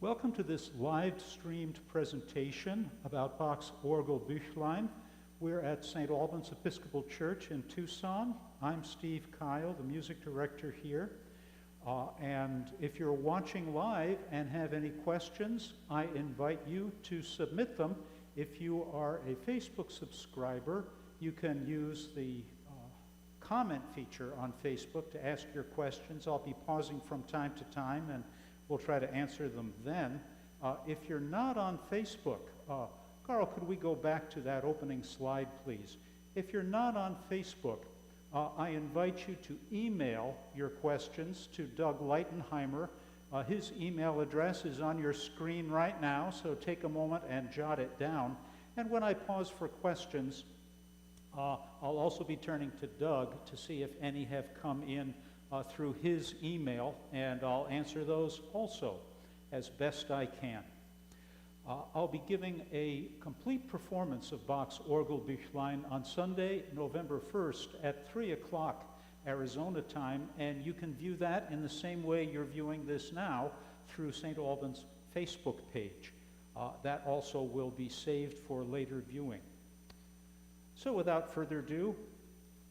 Welcome to this live-streamed presentation about Bach's Orgelbüchlein. We're at St. Albans Episcopal Church in Tucson. I'm Steve Kyle, the music director here. And if you're watching live and have any questions, I invite you to submit them. If you are a Facebook subscriber, you can use the comment feature on Facebook to ask your questions. I'll be pausing from time to time, and we'll try to answer them then. If you're not on Facebook, Carl, could we go back to that opening slide, please? If you're not on Facebook, I invite you to email your questions to Doug Leitenheimer. His email address is on your screen right now, so take a moment and jot it down. And when I pause for questions, I'll also be turning to Doug to see if any have come in through his email, and I'll answer those also as best I can. I'll be giving a complete performance of Bach's Orgelbüchlein on Sunday, November 1st at 3 o'clock Arizona time, and you can view that in the same way you're viewing this now through St. Albans' Facebook page. That also will be saved for later viewing. So without further ado,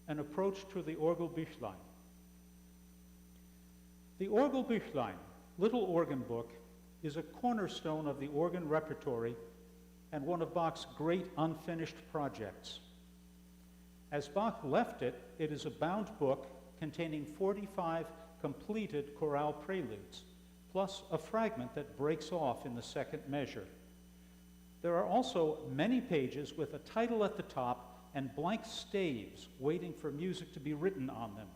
an approach to the Orgelbüchlein. The Orgelbüchlein, Little Organ Book, is a cornerstone of the organ repertory and one of Bach's great unfinished projects. As Bach left it, it is a bound book containing 45 completed chorale preludes, plus a fragment that breaks off in the second measure. There are also many pages with a title at the top and blank staves waiting for music to be written on them.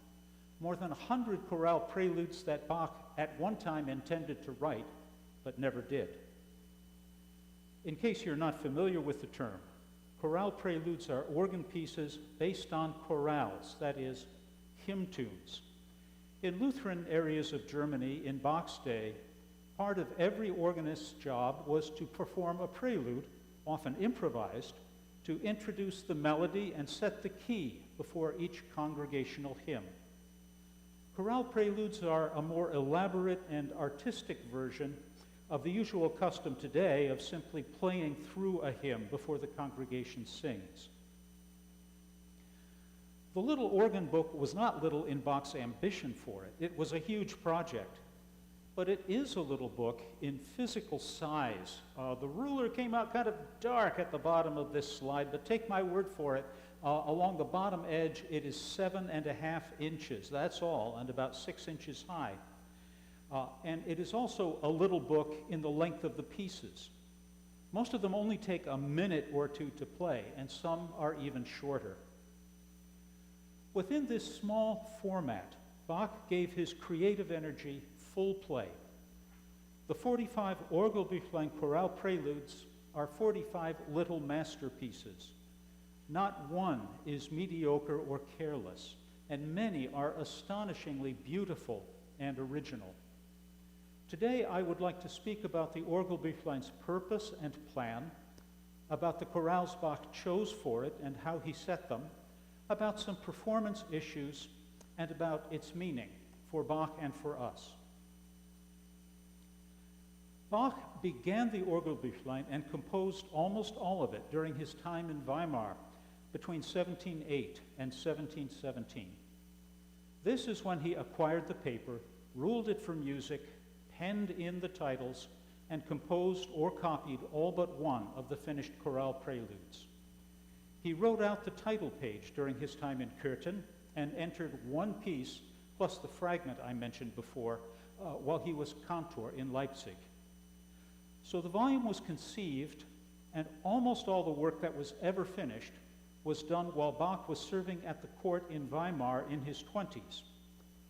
More than 100 chorale preludes that Bach at one time intended to write, but never did. In case you're not familiar with the term, chorale preludes are organ pieces based on chorales, that is, hymn tunes. In Lutheran areas of Germany in Bach's day, part of every organist's job was to perform a prelude, often improvised, to introduce the melody and set the key before each congregational hymn. Chorale preludes are a more elaborate and artistic version of the usual custom today of simply playing through a hymn before the congregation sings. The Little Organ Book was not little in Bach's ambition for it. It was a huge project. But it is a little book in physical size. The ruler came out kind of dark at the bottom of this slide, but take my word for it, along the bottom edge it is 7.5 inches, that's all, and about 6 inches high. And it is also a little book in the length of the pieces. Most of them only take a minute or two to play, and some are even shorter. Within this small format, Bach gave his creative energy full play. The 45 Orgelbüchlein chorale preludes are 45 little masterpieces. Not one is mediocre or careless, and many are astonishingly beautiful and original. Today, I would like to speak about the Orgelbüchlein's purpose and plan, about the chorales Bach chose for it and how he set them, about some performance issues, and about its meaning for Bach and for us. Bach began the Orgelbüchlein and composed almost all of it during his time in Weimar between 1708 and 1717. This is when he acquired the paper, ruled it for music, penned in the titles, and composed or copied all but one of the finished chorale preludes. He wrote out the title page during his time in Kürten and entered one piece, plus the fragment I mentioned before, while he was cantor in Leipzig. So the volume was conceived, and almost all the work that was ever finished was done while Bach was serving at the court in Weimar in his 20s,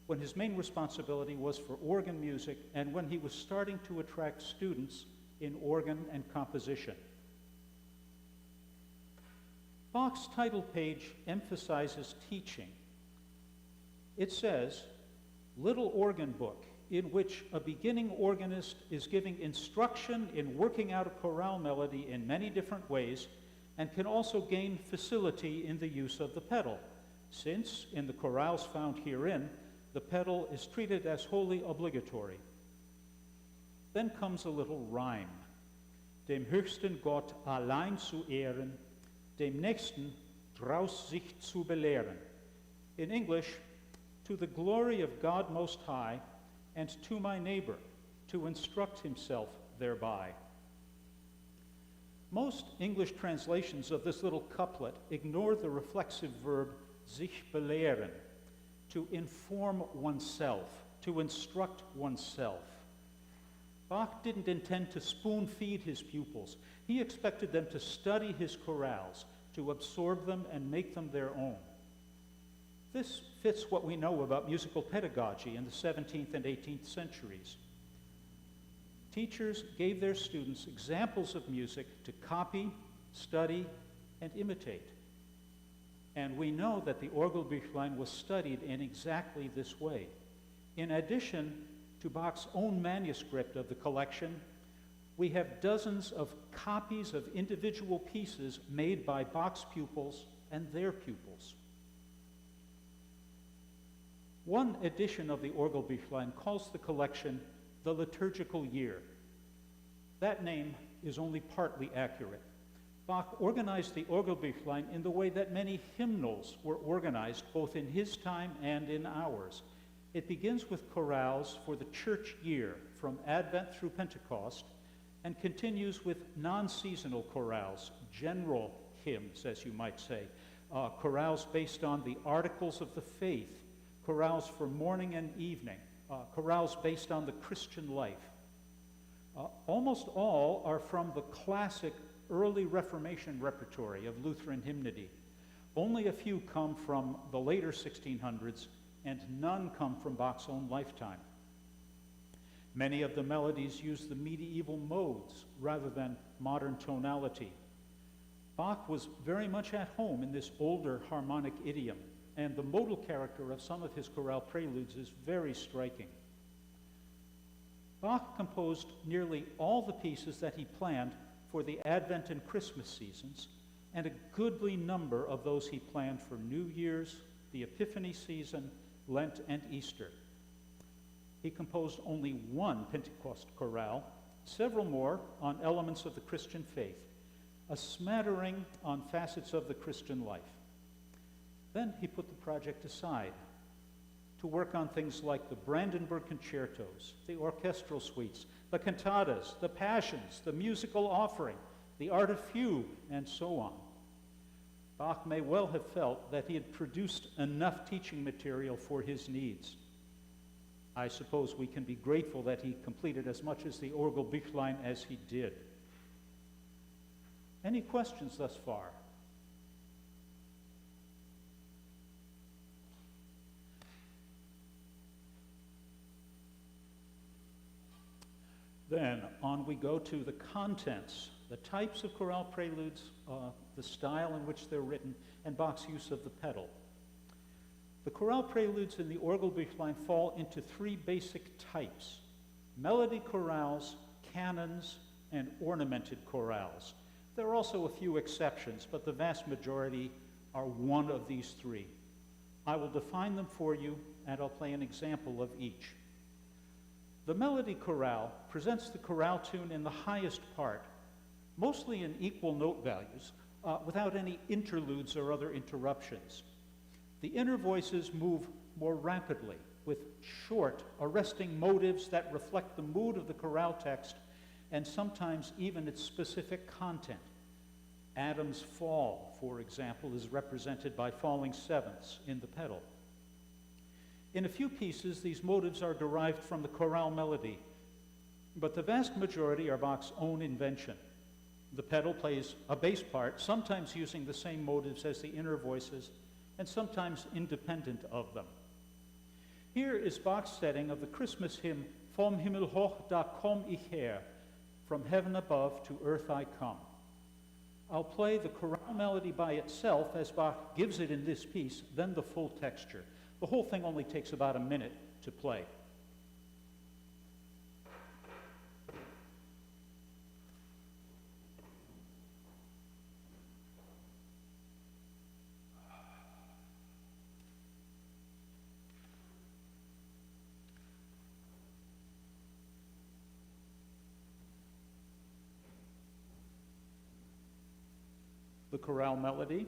when his main responsibility was for organ music and when he was starting to attract students in organ and composition. Bach's title page emphasizes teaching. It says, Little Organ Book, in which a beginning organist is giving instruction in working out a chorale melody in many different ways and can also gain facility in the use of the pedal, since in the chorales found herein, the pedal is treated as wholly obligatory. Then comes a little rhyme. Dem höchsten Gott allein zu ehren, dem Nächsten draus sich zu belehren. In English, to the glory of God Most High, and to my neighbor, to instruct himself thereby. Most English translations of this little couplet ignore the reflexive verb sich belehren, to inform oneself, to instruct oneself. Bach didn't intend to spoon-feed his pupils. He expected them to study his chorales, to absorb them and make them their own. This fits what we know about musical pedagogy in the 17th and 18th centuries. Teachers gave their students examples of music to copy, study, and imitate. And we know that the Orgelbüchlein was studied in exactly this way. In addition to Bach's own manuscript of the collection, we have dozens of copies of individual pieces made by Bach's pupils and their pupils. One edition of the Orgelbüchlein calls the collection the liturgical year. That name is only partly accurate. Bach organized the Orgelbüchlein in the way that many hymnals were organized, both in his time and in ours. It begins with chorales for the church year, from Advent through Pentecost, and continues with non-seasonal chorales, general hymns, as you might say, chorales based on the articles of the faith, chorales for morning and evening, chorales based on the Christian life. Almost all are from the classic early Reformation repertory of Lutheran hymnody. Only a few come from the later 1600s, and none come from Bach's own lifetime. Many of the melodies use the medieval modes rather than modern tonality. Bach was very much at home in this older harmonic idiom, and the modal character of some of his chorale preludes is very striking. Bach composed nearly all the pieces that he planned for the Advent and Christmas seasons, and a goodly number of those he planned for New Year's, the Epiphany season, Lent, and Easter. He composed only one Pentecost chorale, several more on elements of the Christian faith, a smattering on facets of the Christian life. Then he put the project aside to work on things like the Brandenburg concertos, the orchestral suites, the cantatas, the passions, the musical offering, the art of fugue, and so on. Bach may well have felt that he had produced enough teaching material for his needs. I suppose we can be grateful that he completed as much as the Orgelbüchlein as he did. Any questions thus far? Then on we go to the contents, the types of chorale preludes, the style in which they're written, and Bach's use of the pedal. The chorale preludes in the Orgelbüchlein fall into three basic types: melody chorales, canons, and ornamented chorales. There are also a few exceptions, but the vast majority are one of these three. I will define them for you, and I'll play an example of each. The melody chorale presents the chorale tune in the highest part, mostly in equal note values, without any interludes or other interruptions. The inner voices move more rapidly, with short, arresting motives that reflect the mood of the chorale text and sometimes even its specific content. Adam's fall, for example, is represented by falling sevenths in the pedal. In a few pieces, these motives are derived from the chorale melody, but the vast majority are Bach's own invention. The pedal plays a bass part, sometimes using the same motives as the inner voices, and sometimes independent of them. Here is Bach's setting of the Christmas hymn, Vom Himmel hoch, da komm ich her, from heaven above to earth I come. I'll play the chorale melody by itself as Bach gives it in this piece, then the full texture. The whole thing only takes about a minute to play. the chorale melody.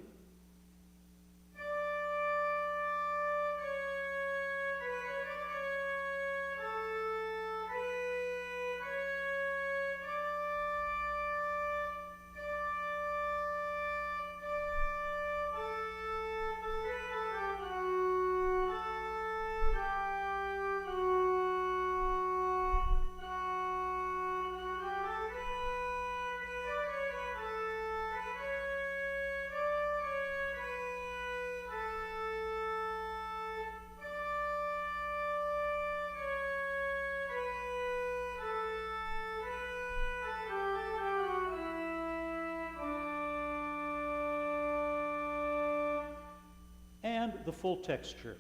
And the full texture.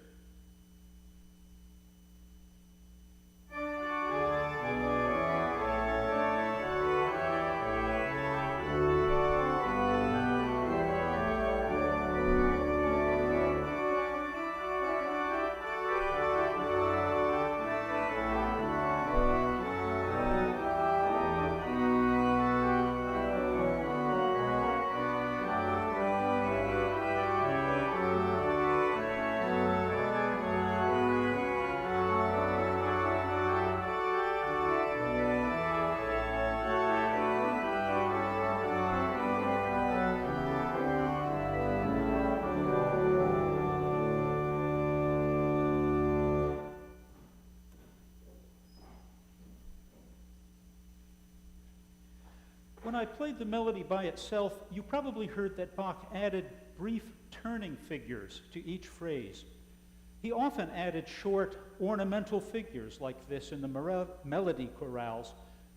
When I played the melody by itself, you probably heard that Bach added brief turning figures to each phrase. He often added short ornamental figures like this in the melody chorales,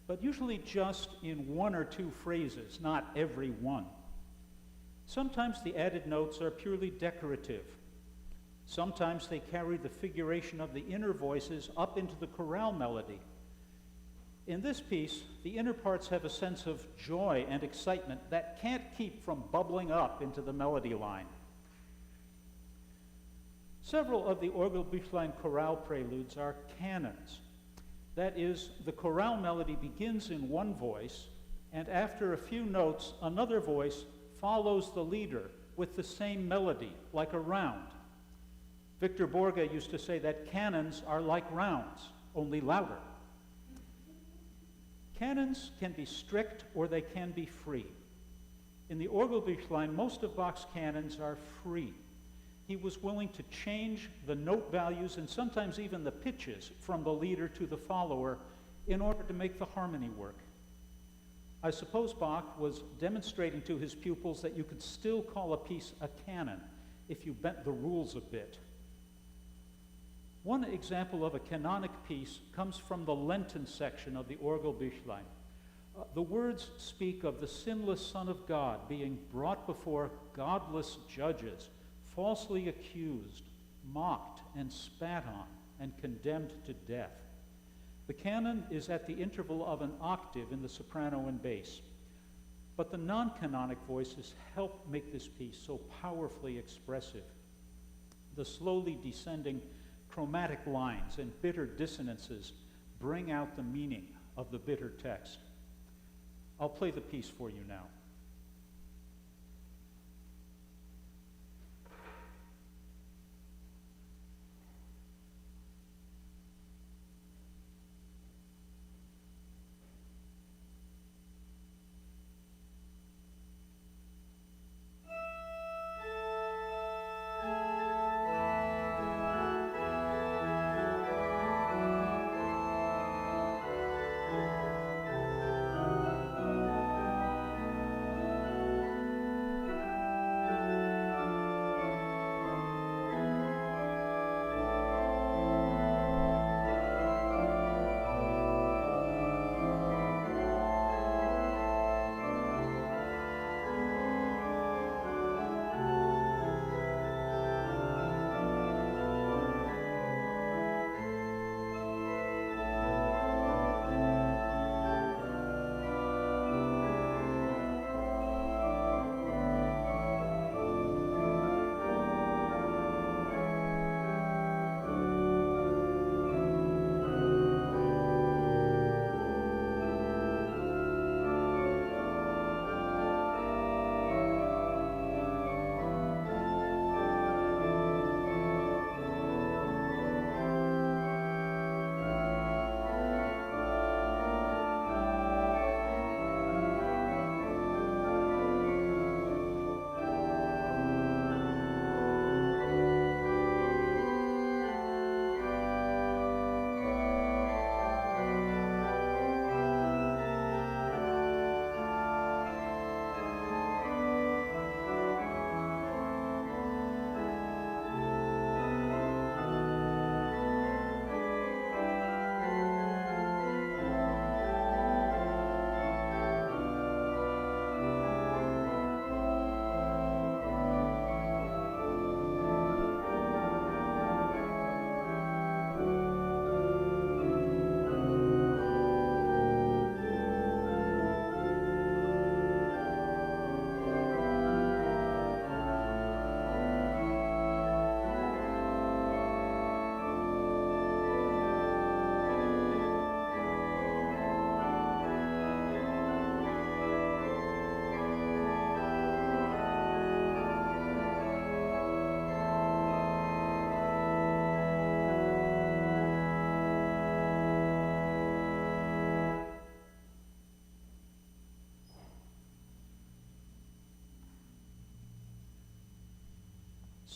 but usually just in one or two phrases, not every one. Sometimes the added notes are purely decorative. Sometimes they carry the figuration of the inner voices up into the chorale melody. In this piece, the inner parts have a sense of joy and excitement that can't keep from bubbling up into the melody line. Several of the Orgelbüchlein chorale preludes are canons. That is, the chorale melody begins in one voice, and after a few notes, another voice follows the leader with the same melody, like a round. Victor Borge used to say that canons are like rounds, only louder. Canons can be strict or they can be free. In the Orgelbüchlein, most of Bach's canons are free. He was willing to change the note values and sometimes even the pitches from the leader to the follower in order to make the harmony work. I suppose Bach was demonstrating to his pupils that you could still call a piece a canon if you bent the rules a bit. One example of a canonic piece comes from the Lenten section of the Orgelbüchlein. The words speak of the sinless Son of God being brought before godless judges, falsely accused, mocked, and spat on, and condemned to death. The canon is at the interval of an octave in the soprano and bass, but the non-canonic voices help make this piece so powerfully expressive. The slowly descending chromatic lines and bitter dissonances bring out the meaning of the bitter text. I'll play the piece for you now.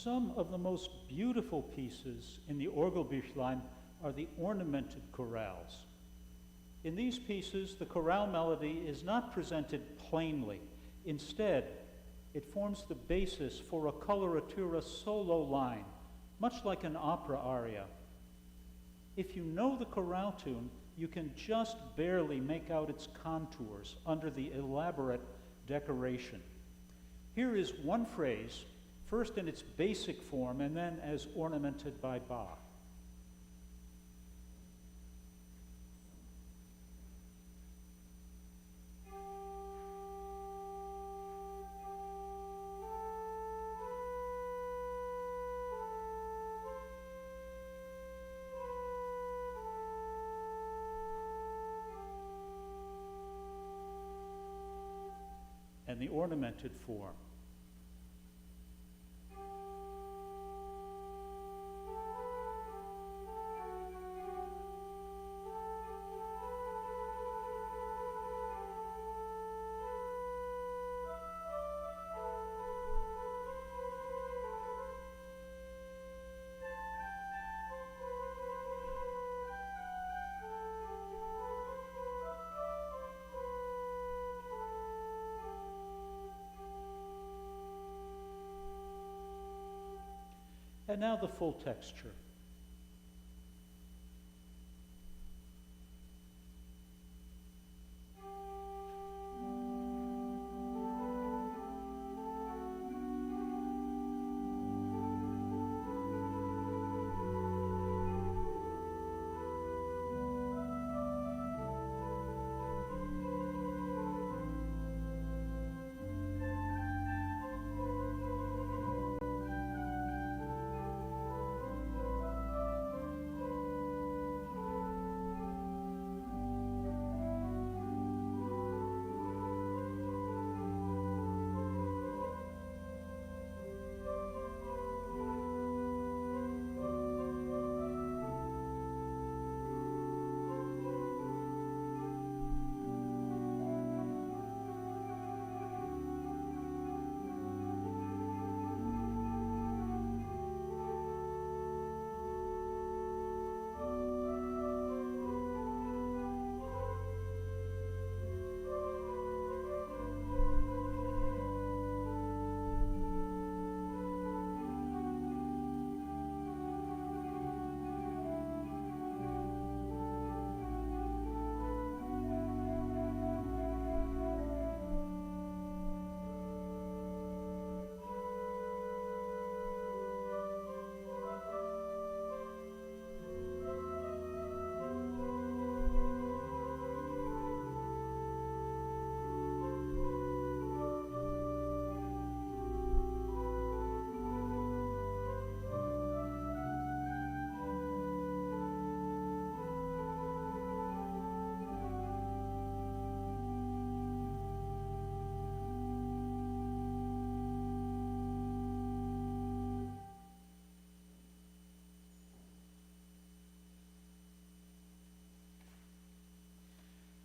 Some of the most beautiful pieces in the Orgelbüchlein are the ornamented chorales. In these pieces, the chorale melody is not presented plainly. Instead, it forms the basis for a coloratura solo line, much like an opera aria. If you know the chorale tune, you can just barely make out its contours under the elaborate decoration. Here is one phrase, first in its basic form and then as ornamented by Bach. And the ornamented form. And now the full texture.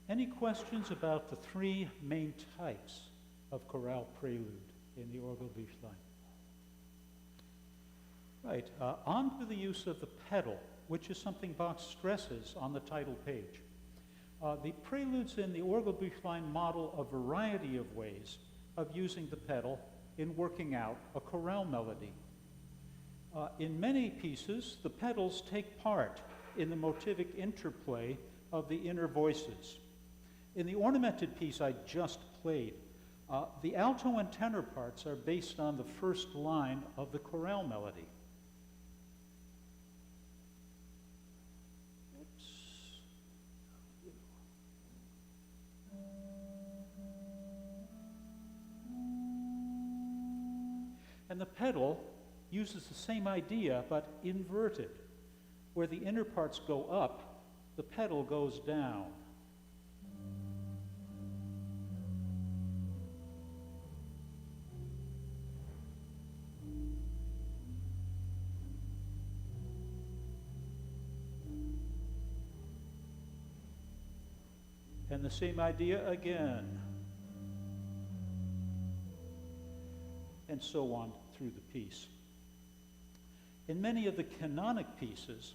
Any questions about the three main types of chorale prelude in the Orgelbüchlein? Right, on to the use of the pedal, which is something Bach stresses on the title page. The preludes in the Orgelbüchlein model a variety of ways of using the pedal in working out a chorale melody. In many pieces, the pedals take part in the motivic interplay of the inner voices. In the ornamented piece I just played, the alto and tenor parts are based on the first line of the chorale melody. Oops. And the pedal uses the same idea, but inverted. Where the inner parts go up, the pedal goes down. And the same idea again. And so on through the piece. In many of the canonic pieces,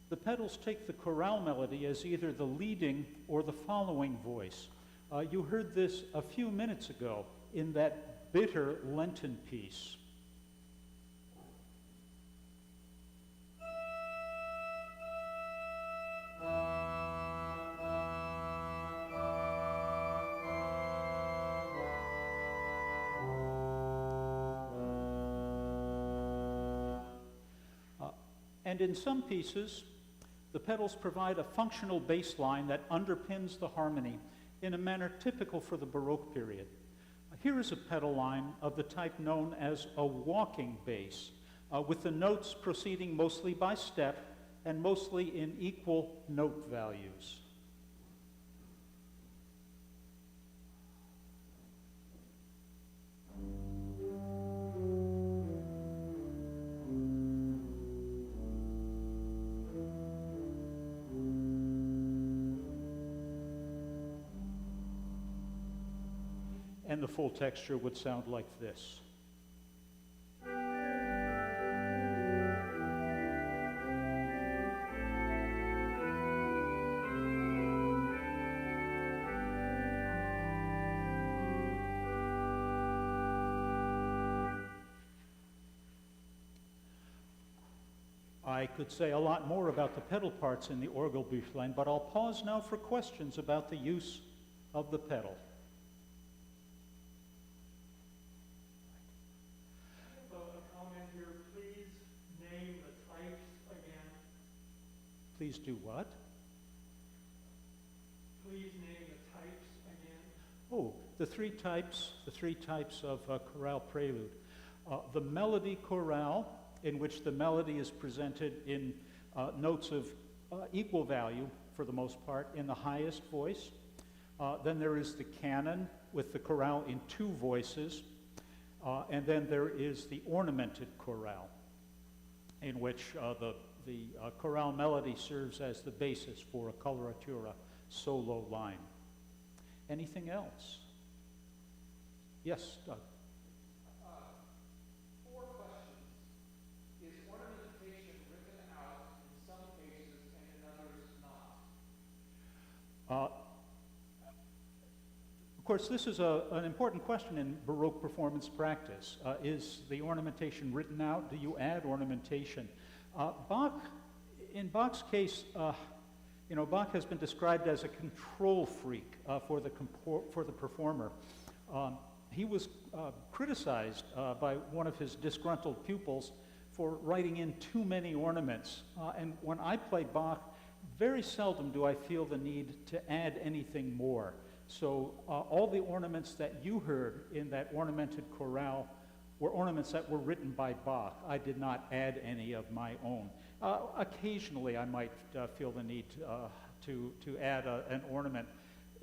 the pedals take the chorale melody as either the leading or the following voice. You heard this a few minutes ago in that bitter Lenten piece. And in some pieces, the pedals provide a functional bass line that underpins the harmony in a manner typical for the Baroque period. Here is a pedal line of the type known as a walking bass, with the notes proceeding mostly by step and mostly in equal note values. And the full texture would sound like this. I could say a lot more about the pedal parts in the Orgelbüchlein, but I'll pause now for questions about the use of the pedal. Please do what? Please name the types again. Oh, the three types of chorale prelude. The melody chorale, in which the melody is presented in notes of equal value, for the most part, in the highest voice. Then there is the canon, with the chorale in two voices. And then there is the ornamented chorale, in which the chorale melody serves as the basis for a coloratura solo line. Anything else? Yes, Doug. 4 questions. Is ornamentation written out in some cases and in others not? Of course, this is an important question in Baroque performance practice. Is the ornamentation written out? Do you add ornamentation? In Bach's case, Bach has been described as a control freak for the performer. He was criticized by one of his disgruntled pupils for writing in too many ornaments. And when I play Bach, very seldom do I feel the need to add anything more. So all the ornaments that you heard in that ornamented chorale were ornaments that were written by Bach. I did not add any of my own. Occasionally, I might feel the need to add an ornament.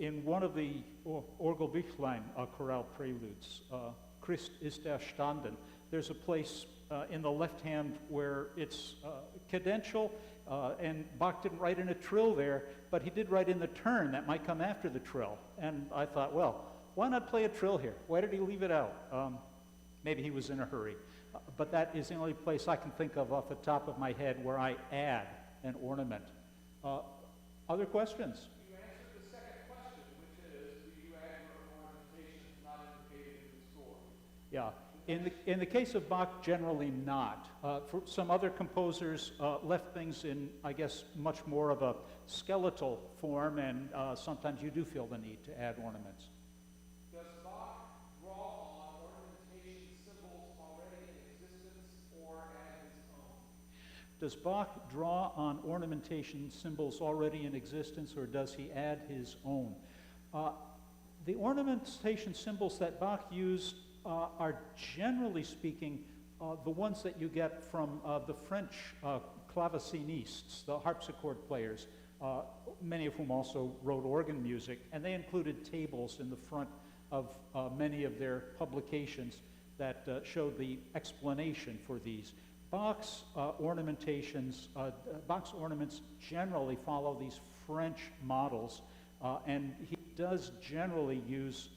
In one of the Orgelbüchlein chorale preludes, Christ ist erstanden, there's a place in the left hand where it's cadential, and Bach didn't write in a trill there, but he did write in the turn that might come after the trill. And I thought, well, why not play a trill here? Why did he leave it out? Maybe he was in a hurry. But that is the only place I can think of off the top of my head where I add an ornament. Other questions? You answered the second question, which is, do you add ornamentation not indicated in the score? Yeah. In the case of Bach, generally not. For some other composers, left things in, I guess, much more of a skeletal form, and sometimes you do feel the need to add ornaments. Does Bach draw on ornamentation symbols already in existence or add his own? Does Bach draw on ornamentation symbols already in existence, or does he add his own? The ornamentation symbols that Bach used are, generally speaking, the ones that you get from the French clavecinistes, the harpsichord players, many of whom also wrote organ music, and they included tables in the front of many of their publications that showed the explanation for these. Bach's ornaments generally follow these French models, and he does generally use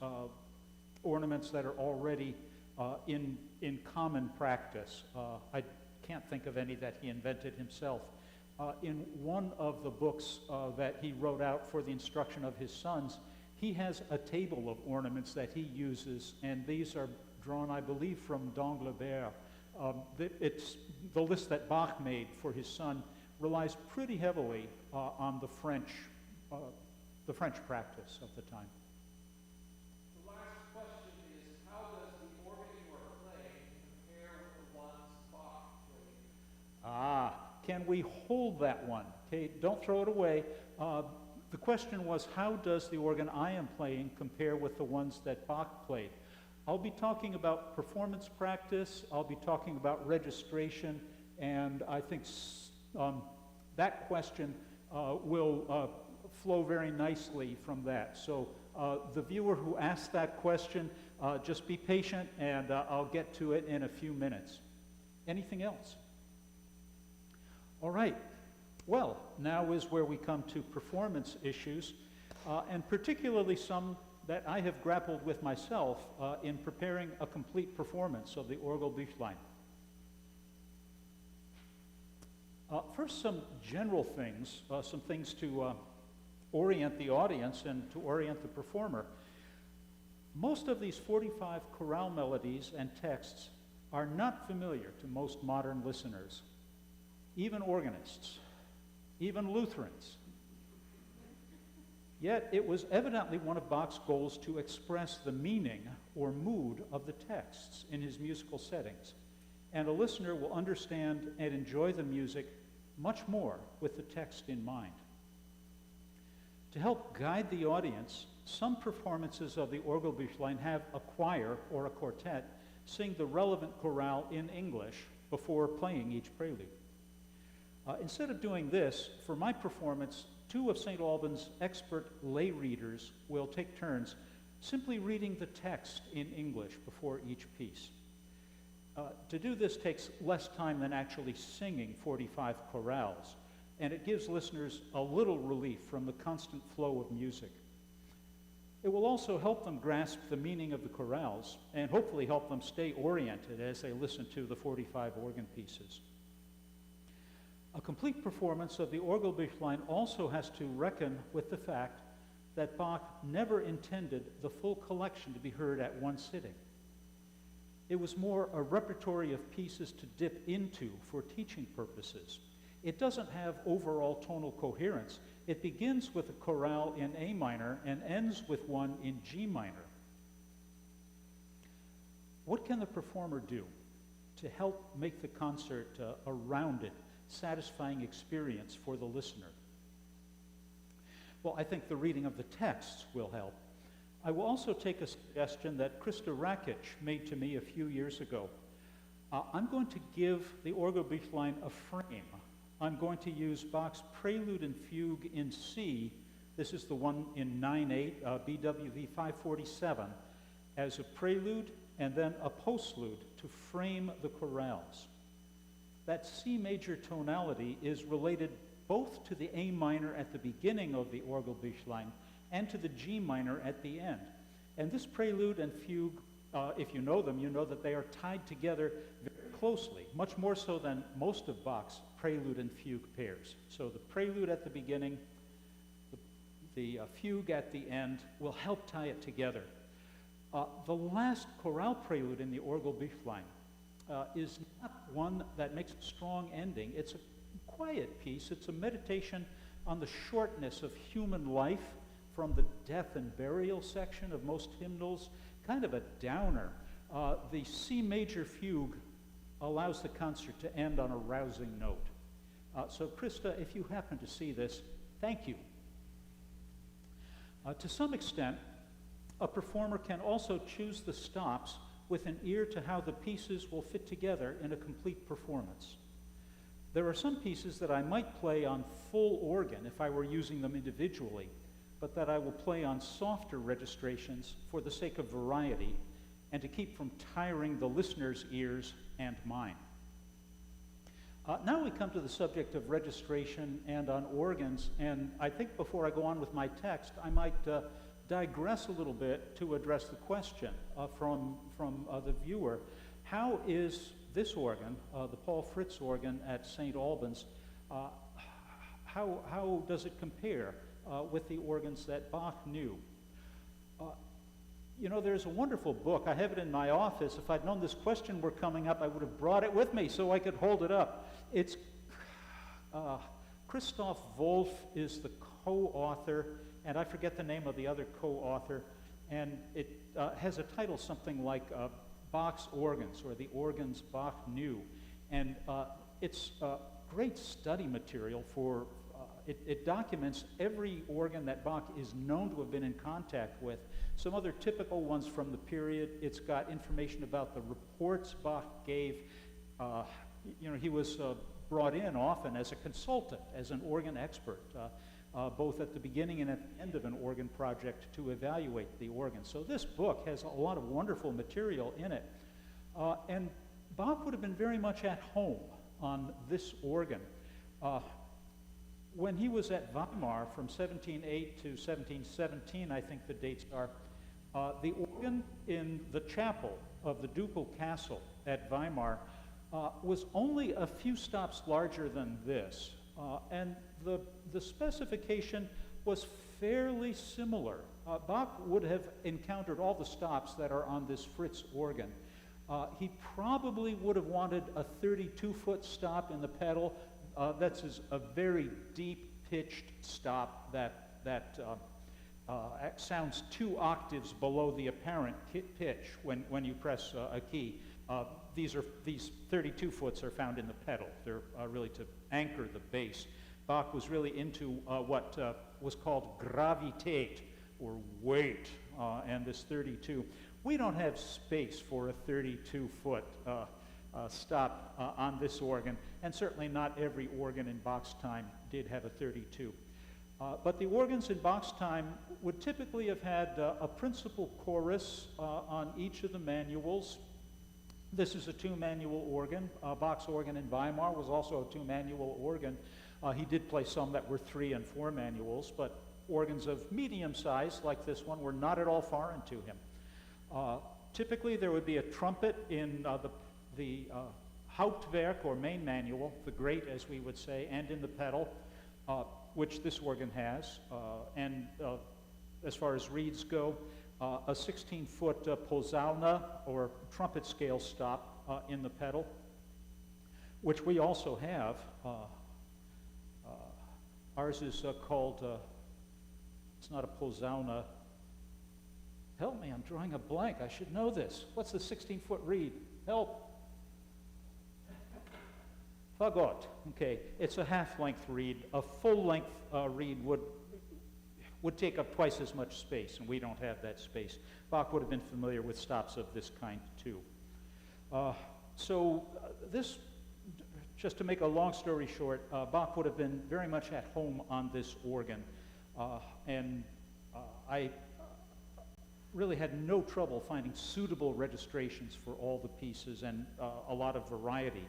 ornaments that are already in common practice. I can't think of any that he invented himself. In one of the books that he wrote out for the instruction of his sons, he has a table of ornaments that he uses, and these are drawn, I believe, from D'Anglebert. It's the list that Bach made for his son relies pretty heavily on the French practice of the time. The last question is, how does the organ you are playing compare with the ones Bach played? Can we hold that one? Okay, don't throw it away. The question was, how does the organ I am playing compare with the ones that Bach played? I'll be talking about performance practice, I'll be talking about registration, and I think that question will flow very nicely from that. So the viewer who asked that question, just be patient, and I'll get to it in a few minutes. Anything else? All right. Well, now is where we come to performance issues, and particularly some that I have grappled with myself in preparing a complete performance of the Orgelbüchlein. First, some general things, some things to orient the audience and to orient the performer. Most of these 45 chorale melodies and texts are not familiar to most modern listeners, even organists, even Lutherans. Yet it was evidently one of Bach's goals to express the meaning or mood of the texts in his musical settings, and a listener will understand and enjoy the music much more with the text in mind. To help guide the audience, some performances of the Orgelbüchlein have a choir or a quartet sing the relevant chorale in English before playing each prelude. Instead of doing this, for my performance, two of St. Albans' expert lay readers will take turns simply reading the text in English before each piece. To do this takes less time than actually singing 45 chorales, and it gives listeners a little relief from the constant flow of music. It will also help them grasp the meaning of the chorales and hopefully help them stay oriented as they listen to the 45 organ pieces. A complete performance of the Orgelbüchlein also has to reckon with the fact that Bach never intended the full collection to be heard at one sitting. It was more a repertory of pieces to dip into for teaching purposes. It doesn't have overall tonal coherence. It begins with a chorale in A minor and ends with one in G minor. What can the performer do to help make the concert a rounded, satisfying experience for the listener? Well, I think the reading of the texts will help. I will also take a suggestion that Krista Rakic made to me a few years ago. I'm going to give the Orgelbüchlein a frame. I'm going to use Bach's Prelude and Fugue in C. This is the one in 9/8, BWV 547, as a prelude and then a postlude to frame the chorales. That C major tonality is related both to the A minor at the beginning of the Orgelbüchlein and to the G minor at the end. And this prelude and fugue, if you know them, you know that they are tied together very closely, much more so than most of Bach's prelude and fugue pairs. So the prelude at the beginning, the fugue at the end will help tie it together. The last chorale prelude in the Orgelbüchlein is not one that makes a strong ending. It's a quiet piece. It's a meditation on the shortness of human life from the death and burial section of most hymnals, kind of a downer. The C major fugue allows the concert to end on a rousing note. So Krista, if you happen to see this, thank you. To some extent, a performer can also choose the stops with an ear to how the pieces will fit together in a complete performance. There are some pieces that I might play on full organ if I were using them individually, but that I will play on softer registrations for the sake of variety and to keep from tiring the listener's ears and mine. Now we come to the subject of registration and on organs, and I think before I go on with my text, I might digress a little bit to address the question from the viewer. How is this organ, the Paul Fritz organ at St. Albans, how does it compare with the organs that Bach knew? You know, there's a wonderful book. I have it in my office. If I'd known this question were coming up, I would have brought it with me so I could hold it up. It's Christoph Wolff is the co-author, and I forget the name of the other co-author, and it has a title something like Bach's Organs, or the Organs Bach Knew. And it's great study material for, it documents every organ that Bach is known to have been in contact with. Some other typical ones from the period. It's got information about the reports Bach gave. You know, he was brought in often as a consultant, as an organ expert, both at the beginning and at the end of an organ project to evaluate the organ. So this book has a lot of wonderful material in it. And Bach would have been very much at home on this organ. When he was at Weimar from 1708 to 1717, I think the dates are, the organ in the chapel of the ducal castle at Weimar was only a few stops larger than this. And the specification was fairly similar. Bach would have encountered all the stops that are on this Fritz organ. He probably would have wanted a 32-foot stop in the pedal. That's a very deep-pitched stop that sounds 2 octaves below the apparent pitch when you press a key. These 32-foots are found in the pedal. They're really to anchor the bass. Bach was really into what was called gravität, or weight, and this 32. We don't have space for a 32-foot stop on this organ, and certainly not every organ in Bach's time did have a 32. But the organs in Bach's time would typically have had a principal chorus on each of the manuals. This is a 2-manual organ. Bach's organ in Weimar was also a 2-manual organ. He did play some that were 3 and 4 manuals, but organs of medium size, like this one, were not at all foreign to him. Typically, there would be a trumpet in the Hauptwerk, or main manual, the great, as we would say, and in the pedal, which this organ has. And as far as reeds go, a 16-foot Posaune, or trumpet scale stop in the pedal, which we also have. Ours is called, it's not a Posaune. Help me, I'm drawing a blank. I should know this. What's the 16-foot reed? Help. Fagot. Okay, it's a half-length reed. A full-length reed would take up twice as much space, and we don't have that space. Bach would have been familiar with stops of this kind, too. This, just to make a long story short, Bach would have been very much at home on this organ, and I really had no trouble finding suitable registrations for all the pieces, and a lot of variety,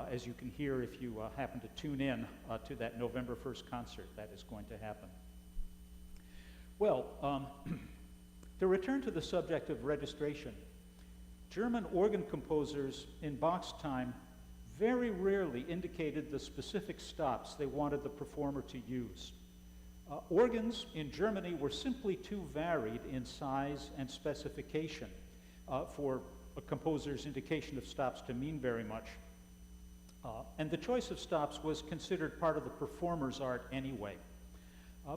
as you can hear if you happen to tune in to that November 1st concert that is going to happen. Well, to return to the subject of registration, German organ composers in Bach's time very rarely indicated the specific stops they wanted the performer to use. Organs in Germany were simply too varied in size and specification for a composer's indication of stops to mean very much. And the choice of stops was considered part of the performer's art anyway.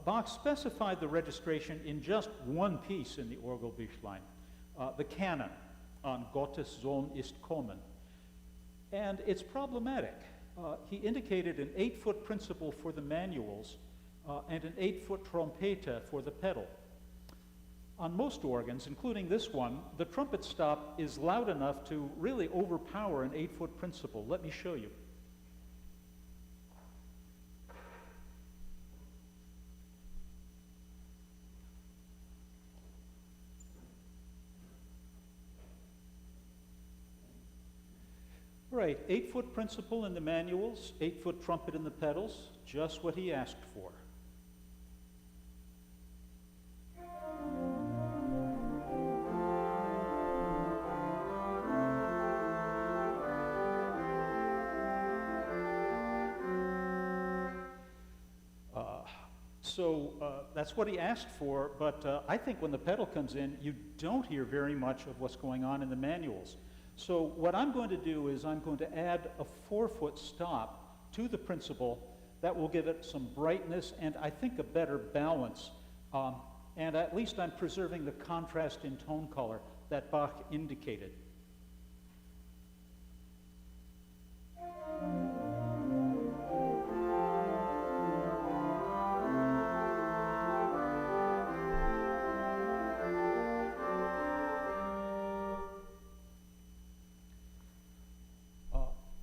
Bach specified the registration in just one piece in the Orgelbüchlein, the canon on Gottes Sohn ist kommen. And it's problematic. He indicated an 8-foot principal for the manuals and an 8-foot trompeta for the pedal. On most organs, including this one, the trumpet stop is loud enough to really overpower an 8-foot principal. Let me show you. Right, 8-foot principal in the manuals, 8-foot trumpet in the pedals, just what he asked for. So that's what he asked for, but I think when the pedal comes in, you don't hear very much of what's going on in the manuals. So what I'm going to do is I'm going to add a 4-foot stop to the principal that will give it some brightness and I think a better balance. And at least I'm preserving the contrast in tone color that Bach indicated.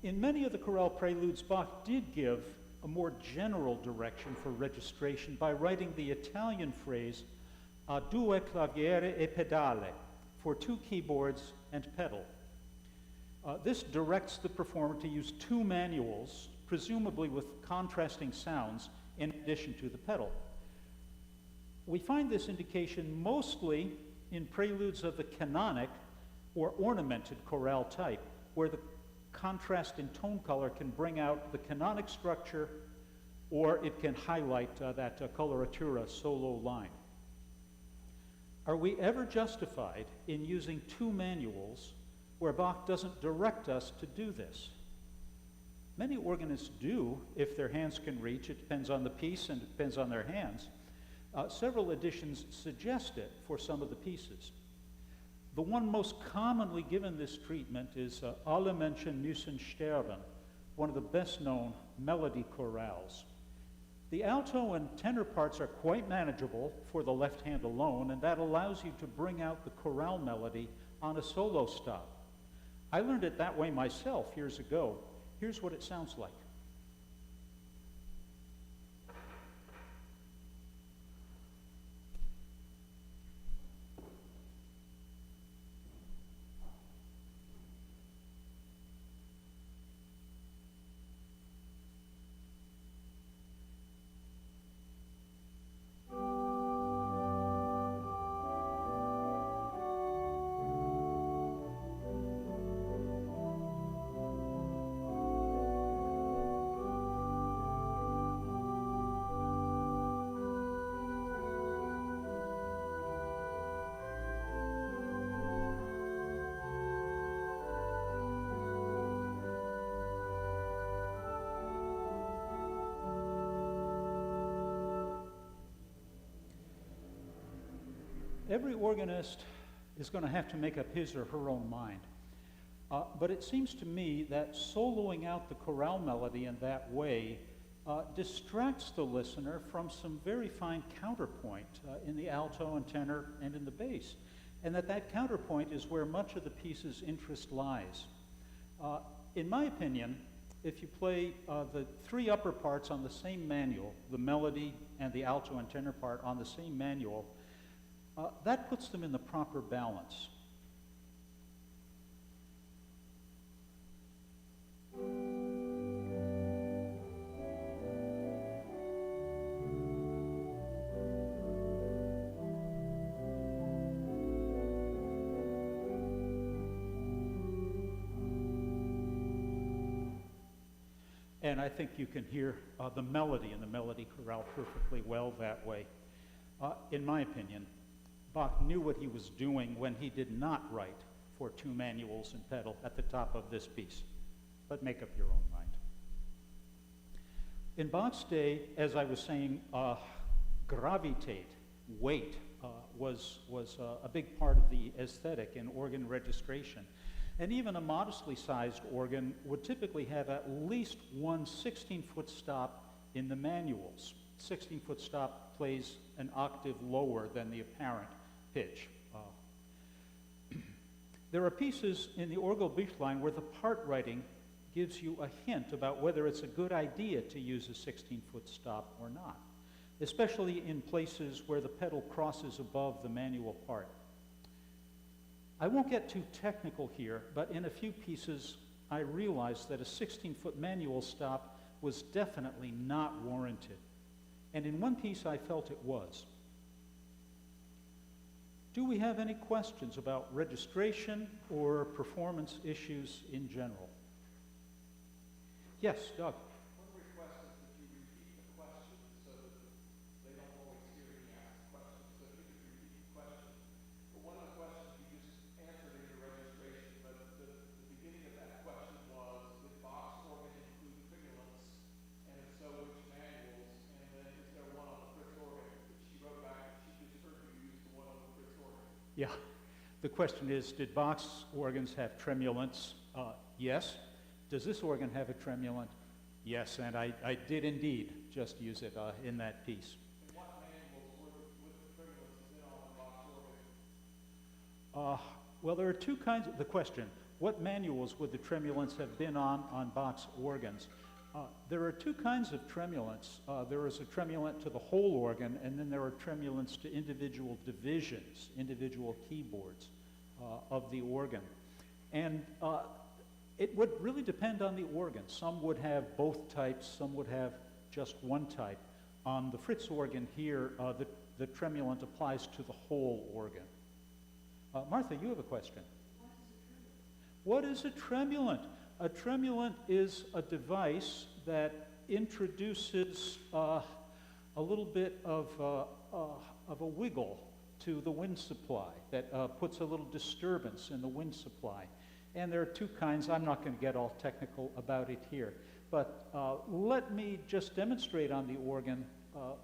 In many of the chorale preludes, Bach did give a more general direction for registration by writing the Italian phrase a due claviere e pedale, for 2 keyboards and pedal. This directs the performer to use 2 manuals, presumably with contrasting sounds, in addition to the pedal. We find this indication mostly in preludes of the canonic or ornamented chorale type, where the contrast in tone color can bring out the canonic structure or it can highlight that coloratura solo line. Are we ever justified in using 2 manuals where Bach doesn't direct us to do this? Many organists do if their hands can reach. It depends on the piece and it depends on their hands. Several editions suggest it for some of the pieces. The one most commonly given this treatment is Alle Menschen müssen sterben, one of the best-known melody chorales. The alto and tenor parts are quite manageable for the left hand alone, and that allows you to bring out the chorale melody on a solo stop. I learned it that way myself years ago. Here's what it sounds like. Every organist is going to have to make up his or her own mind. But it seems to me that soloing out the chorale melody in that way distracts the listener from some very fine counterpoint in the alto and tenor and in the bass, and that counterpoint is where much of the piece's interest lies. In my opinion, if you play the 3 upper parts on the same manual, the melody and the alto and tenor part on the same manual, that puts them in the proper balance. And I think you can hear the melody in the melody chorale perfectly well that way. In my opinion, Bach knew what he was doing when he did not write for 2 manuals and pedal at the top of this piece. But make up your own mind. In Bach's day, as I was saying, gravitate, weight, was a big part of the aesthetic in organ registration. And even a modestly sized organ would typically have at least one 16-foot stop in the manuals. 16-foot stop plays an octave lower than the apparent pitch. There are pieces in the Orgelbüchlein where the part writing gives you a hint about whether it's a good idea to use a 16-foot stop or not, especially in places where the pedal crosses above the manual part. I won't get too technical here, but in a few pieces I realized that a 16-foot manual stop was definitely not warranted. And in one piece I felt it was. Do we have any questions about registration or performance issues in general? Yes, Doug. One request is that you repeat the question so that they don't Yeah. The question is, did Bach's organs have tremulants? Yes. Does this organ have a tremulant? Yes, and I did indeed just use it in that piece. And what manuals with the tremulants is in on the Bach organ? Well, there are two kinds of the question. What manuals would the tremulants have been on Bach's organs? There are two kinds of tremulants. There is a tremulant to the whole organ, and then there are tremulants to individual divisions, individual keyboards of the organ. And it would really depend on the organ. Some would have both types, some would have just one type. On the Fritz organ here, the tremulant applies to the whole organ. Martha, you have a question. What is a tremulant? A tremulant is a device that introduces a little bit of a wiggle to the wind supply, that puts a little disturbance in the wind supply. And there are two kinds. I'm not going to get all technical about it here. But let me just demonstrate on the organ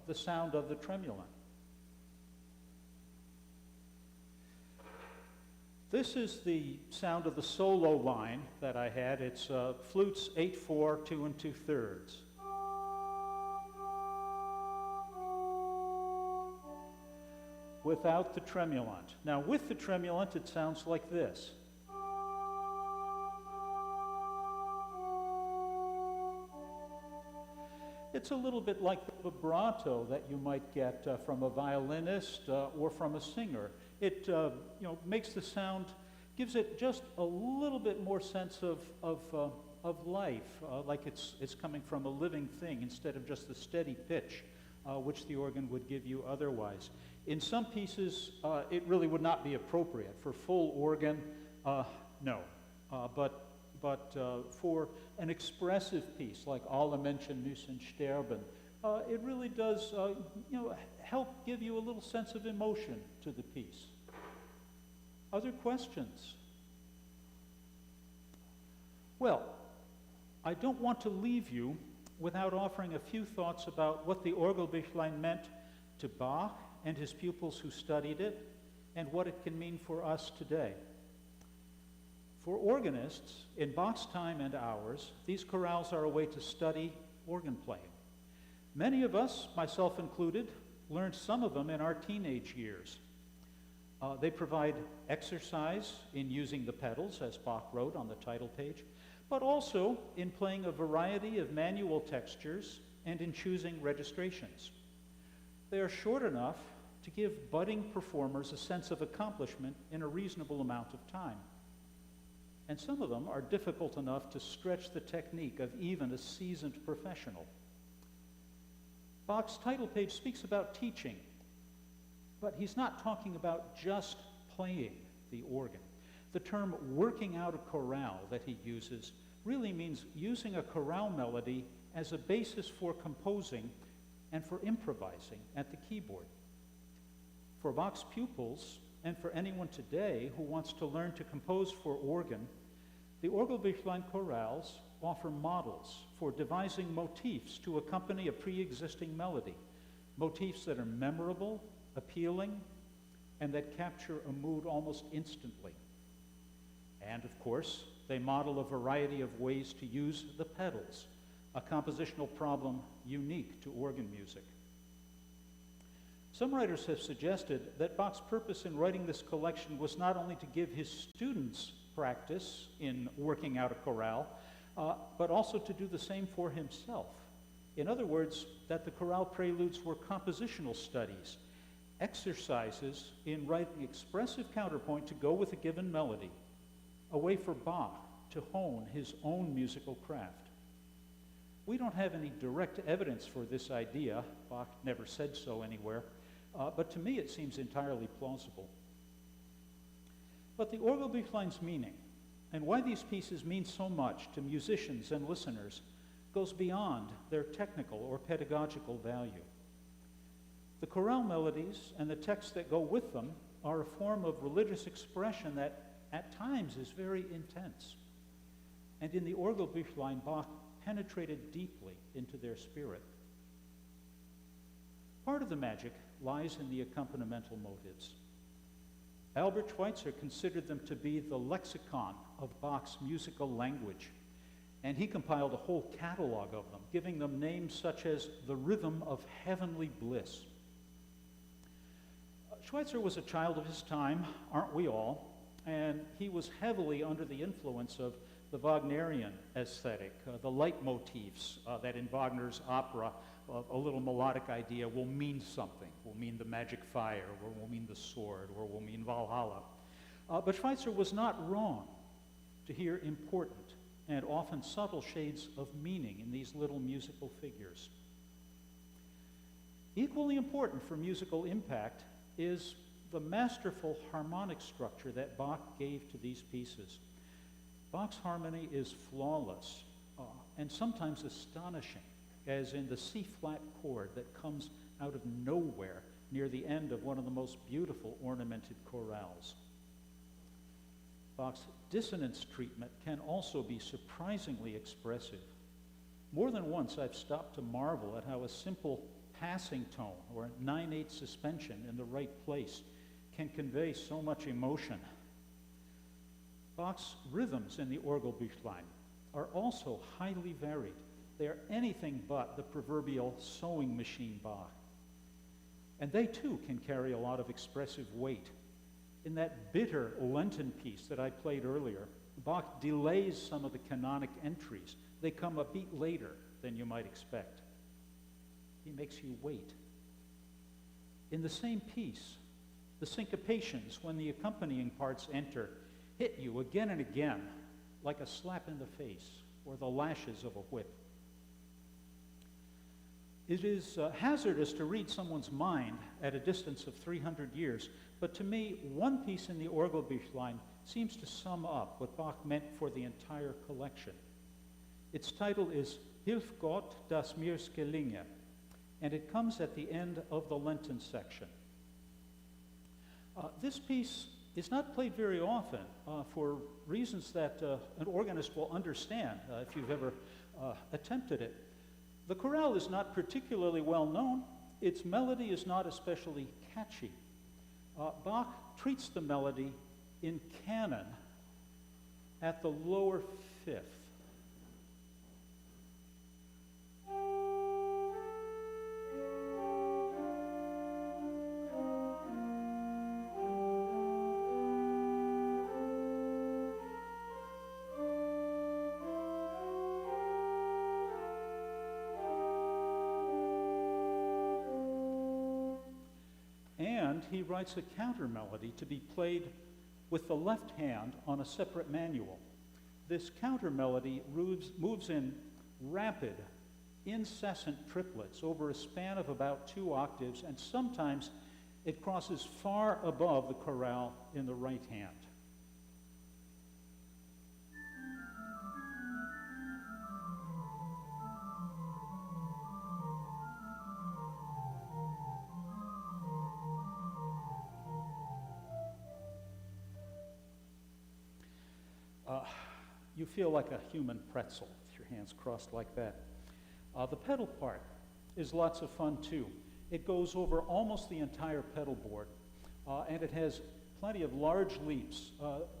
the sound of the tremulant. This is the sound of the solo line that I had. It's flutes 8/4, 2 2/3. Without the tremulant. Now with the tremulant it sounds like this. It's a little bit like the vibrato that you might get from a violinist or from a singer. It makes the sound, gives it just a little bit more sense of life, like it's coming from a living thing instead of just the steady pitch which the organ would give you otherwise. In some pieces, it really would not be appropriate. For full organ, no. But for an expressive piece like Alle Menschen müssen sterben, it really does help give you a little sense of emotion to the piece. Other questions? Well, I don't want to leave you without offering a few thoughts about what the Orgelbüchlein meant to Bach and his pupils who studied it, and what it can mean for us today. For organists, in Bach's time and ours, these chorales are a way to study organ playing. Many of us, myself included, learned some of them in our teenage years. They provide exercise in using the pedals, as Bach wrote on the title page, but also in playing a variety of manual textures and in choosing registrations. They are short enough to give budding performers a sense of accomplishment in a reasonable amount of time. And some of them are difficult enough to stretch the technique of even a seasoned professional. Bach's title page speaks about teaching, but he's not talking about just playing the organ. The term working out a chorale that he uses really means using a chorale melody as a basis for composing and for improvising at the keyboard. For Bach's pupils, and for anyone today who wants to learn to compose for organ, the Orgelbüchlein chorales offer models for devising motifs to accompany a pre-existing melody, motifs that are memorable, appealing, and that capture a mood almost instantly. And of course, they model a variety of ways to use the pedals, a compositional problem unique to organ music. Some writers have suggested that Bach's purpose in writing this collection was not only to give his students practice in working out a chorale, but also to do the same for himself. In other words, that the chorale preludes were compositional studies, exercises in writing expressive counterpoint to go with a given melody, a way for Bach to hone his own musical craft. We don't have any direct evidence for this idea. Bach never said so anywhere, but to me it seems entirely plausible. But the Orgelbüchlein's meaning, and why these pieces mean so much to musicians and listeners, goes beyond their technical or pedagogical value. The chorale melodies and the texts that go with them are a form of religious expression that at times is very intense. And in the Orgelbüchlein, Bach penetrated deeply into their spirit. Part of the magic lies in the accompanimental motives. Albert Schweitzer considered them to be the lexicon of Bach's musical language, and he compiled a whole catalog of them, giving them names such as the rhythm of heavenly bliss. Schweitzer was a child of his time, aren't we all? And he was heavily under the influence of the Wagnerian aesthetic, the leitmotifs that in Wagner's opera, a little melodic idea will mean something, will mean the magic fire, or will mean the sword, or will mean Valhalla. But Schweitzer was not wrong to hear important and often subtle shades of meaning in these little musical figures. Equally important for musical impact is the masterful harmonic structure that Bach gave to these pieces. Bach's harmony is flawless and sometimes astonishing, as in the C-flat chord that comes out of nowhere near the end of one of the most beautiful ornamented chorales. Bach's dissonance treatment can also be surprisingly expressive. More than once I've stopped to marvel at how a simple passing tone or a 9/8 suspension in the right place can convey so much emotion. Bach's rhythms in the Orgelbüchlein are also highly varied. They are anything but the proverbial sewing machine Bach. And they too can carry a lot of expressive weight. In that bitter Lenten piece that I played earlier, Bach delays some of the canonic entries. They come a beat later than you might expect. He makes you wait. In the same piece, the syncopations, when the accompanying parts enter, hit you again and again like a slap in the face or the lashes of a whip. It is hazardous to read someone's mind at a distance of 300 years, but to me, one piece in the Orgelbüchlein seems to sum up what Bach meant for the entire collection. Its title is Hilf Gott, dass mir's gelinge, and it comes at the end of the Lenten section. This piece is not played very often for reasons that an organist will understand if you've ever attempted it. The chorale is not particularly well known. Its melody is not especially catchy. Bach treats the melody in canon at the lower fifth. And he writes a counter melody to be played with the left hand on a separate manual. This counter melody moves in rapid, incessant triplets over a span of about 2 octaves, and sometimes it crosses far above the chorale in the right hand. You feel like a human pretzel with your hands crossed like that. The pedal part is lots of fun too. It goes over almost the entire pedal board, and it has plenty of large leaps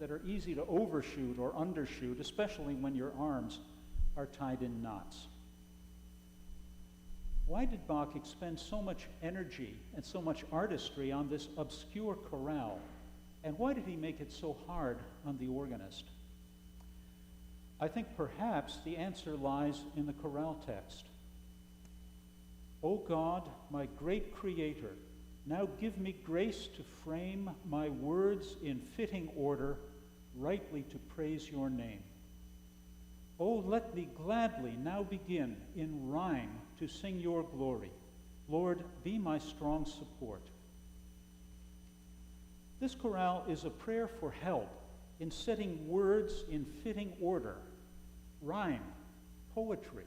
that are easy to overshoot or undershoot, especially when your arms are tied in knots. Why did Bach expend so much energy and so much artistry on this obscure chorale? And why did he make it so hard on the organist? I think perhaps the answer lies in the chorale text. O God, my great Creator, now give me grace to frame my words in fitting order, rightly to praise your name. O let me gladly now begin in rhyme to sing your glory. Lord, be my strong support. This chorale is a prayer for help in setting words in fitting order, rhyme, poetry,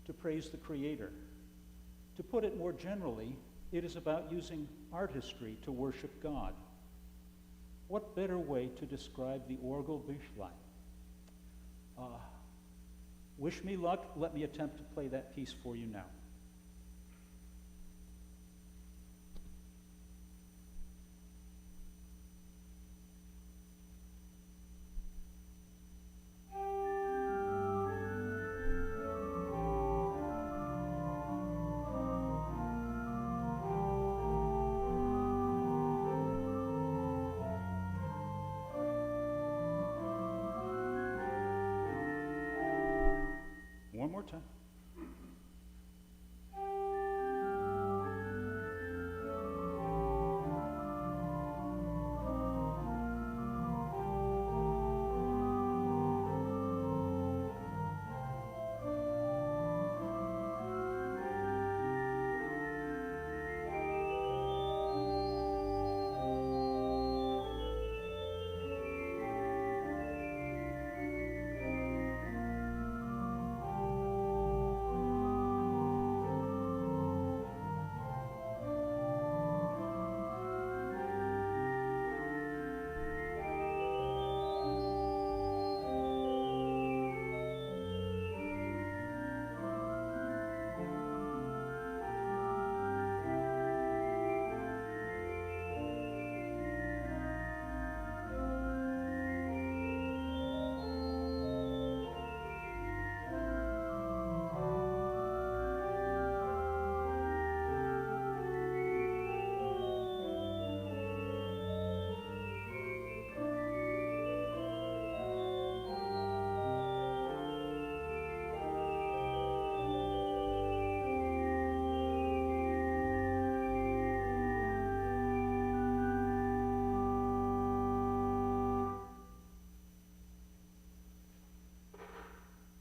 to praise the Creator. To put it more generally, it is about using artistry to worship God. What better way to describe the Orgelbüchlein? Wish me luck. Let me attempt to play that piece for you now. more time.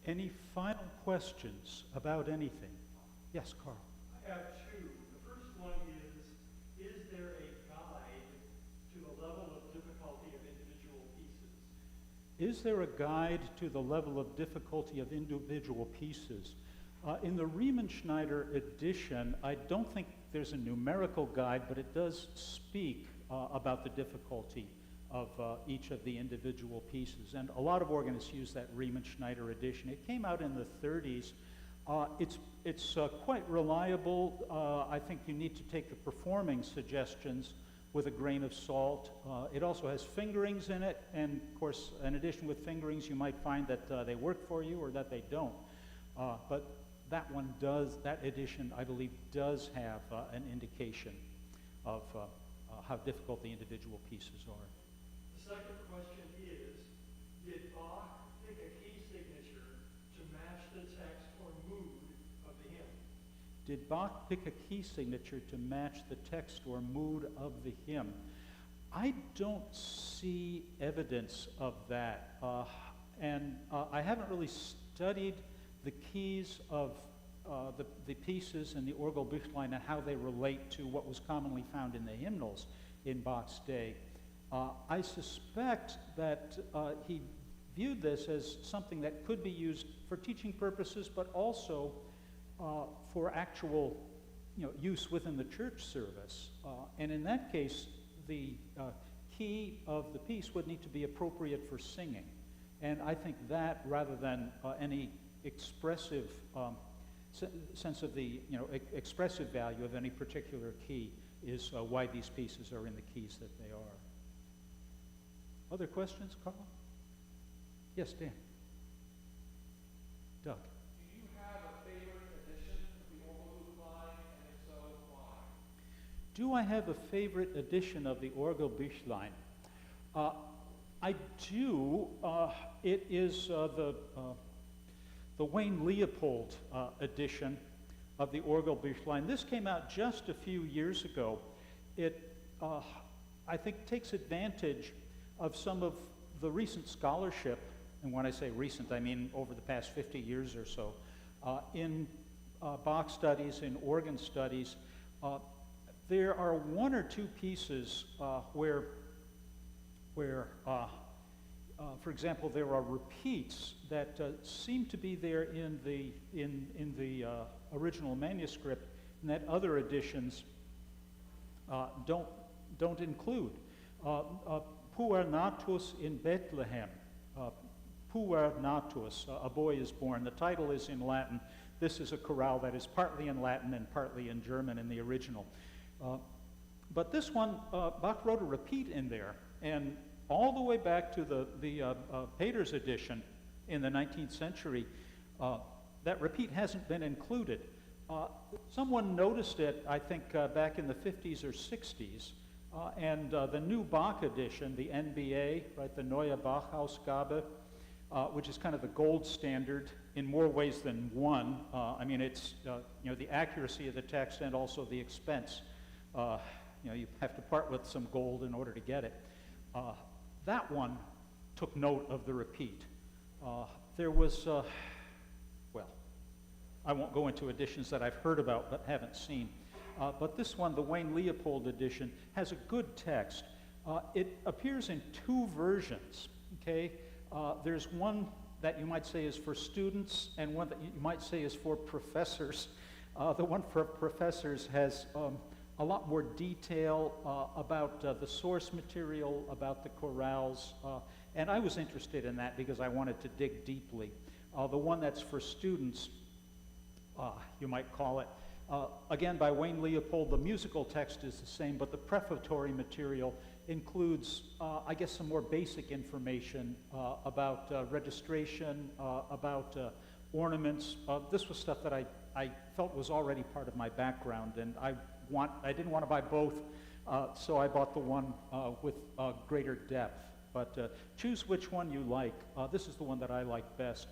Any final questions about anything? Yes, Carl. I have two. The first one is there a guide to the level of difficulty of individual pieces? Is there a guide to the level of difficulty of individual pieces? In the Riemenschneider edition, I don't think there's a numerical guide, but it does speak about the difficulty of each of the individual pieces. And a lot of organists use that Riemenschneider edition. It came out in the 30s. It's quite reliable. I think you need to take the performing suggestions with a grain of salt. It also has fingerings in it, and of course, in addition with fingerings, you might find that they work for you or that they don't. But that edition, I believe, does have an indication of how difficult the individual pieces are. The second question is, did Bach pick a key signature to match the text or mood of the hymn? Did Bach pick a key signature to match the text or mood of the hymn? I don't see evidence of that. And I haven't really studied the keys of the pieces in the Orgelbüchlein and how they relate to what was commonly found in the hymnals in Bach's day. I suspect that he viewed this as something that could be used for teaching purposes, but also for actual use within the church service. And in that case, the key of the piece would need to be appropriate for singing. And I think that, rather than any expressive sense of the expressive value of any particular key, is why these pieces are in the keys that they are. Other questions, Carl? Yes, Dan. Doug. Do you have a favorite edition of the Orgelbüchlein, and if so, why? Do I have a favorite edition of the Orgelbüchlein? I do. It is the Wayne Leopold edition of the Orgelbüchlein. This came out just a few years ago. It, I think, takes advantage of some of the recent scholarship, and when I say recent, I mean over the past 50 years or so, in Bach studies, in organ studies. There are one or two pieces where for example, there are repeats that seem to be there in the original manuscript, and that other editions don't include. Puer natus in Bethlehem. Puer natus, a boy is born. The title is in Latin. This is a chorale that is partly in Latin and partly in German in the original. But this one, Bach wrote a repeat in there, and all the way back to the Peters edition in the 19th century, that repeat hasn't been included. Someone noticed it, I think, back in the 50s or 60s, and the new Bach edition, the NBA, right, the Neue Bach-Ausgabe, which is kind of the gold standard in more ways than one. I mean, it's the accuracy of the text and also the expense. You have to part with some gold in order to get it. That one took note of the repeat. There was, well, I won't go into editions that I've heard about but haven't seen. But this one, the Wayne Leopold edition, has a good text. It appears in two versions, okay? There's one that you might say is for students and one that you might say is for professors. The one for professors has a lot more detail about the source material, about the chorales, and I was interested in that because I wanted to dig deeply. The one that's for students, you might call it, again by Wayne Leopold, the musical text is the same, but the prefatory material includes, I guess, some more basic information about registration, about ornaments. This was stuff that I felt was already part of my background, and I didn't want to buy both, so I bought the one with greater depth. But choose which one you like. This is the one that I like best.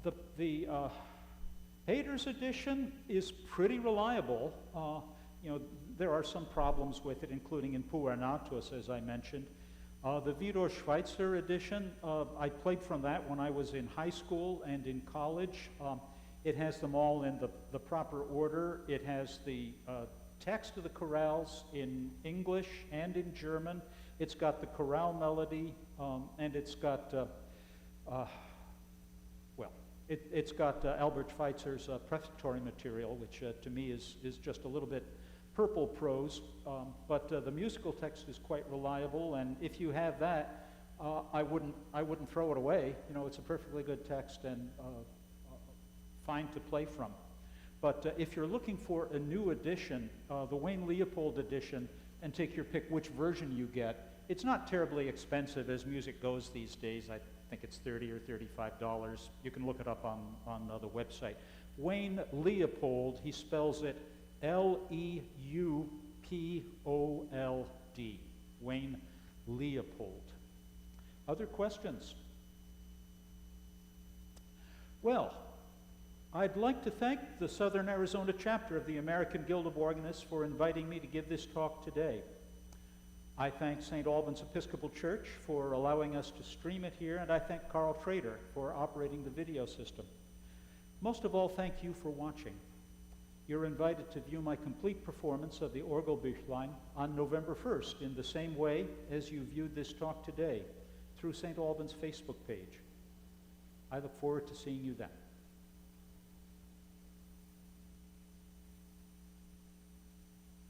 The Hayter's edition is pretty reliable. There are some problems with it, including in Puer Natus, as I mentioned. The Vidor Schweitzer edition, I played from that when I was in high school and in college. It has them all in the proper order. It has the text of the chorales in English and in German. It's got the chorale melody, and it's got, it's got Albert Schweitzer's prefatory material, which to me is just a little bit purple prose, but the musical text is quite reliable, and if you have that, I wouldn't throw it away. It's a perfectly good text and fine to play from. But if you're looking for a new edition, the Wayne Leopold edition, and take your pick which version you get, it's not terribly expensive as music goes these days. I think it's $30 or $35. You can look it up on the website. Wayne Leopold, he spells it Leuppold. Wayne Leopold. Other questions? Well, I'd like to thank the Southern Arizona chapter of the American Guild of Organists for inviting me to give this talk today. I thank St. Albans Episcopal Church for allowing us to stream it here, and I thank Carl Trader for operating the video system. Most of all, thank you for watching. You're invited to view my complete performance of the Orgelbüchlein on November 1st in the same way as you viewed this talk today, through St. Albans' Facebook page. I look forward to seeing you then.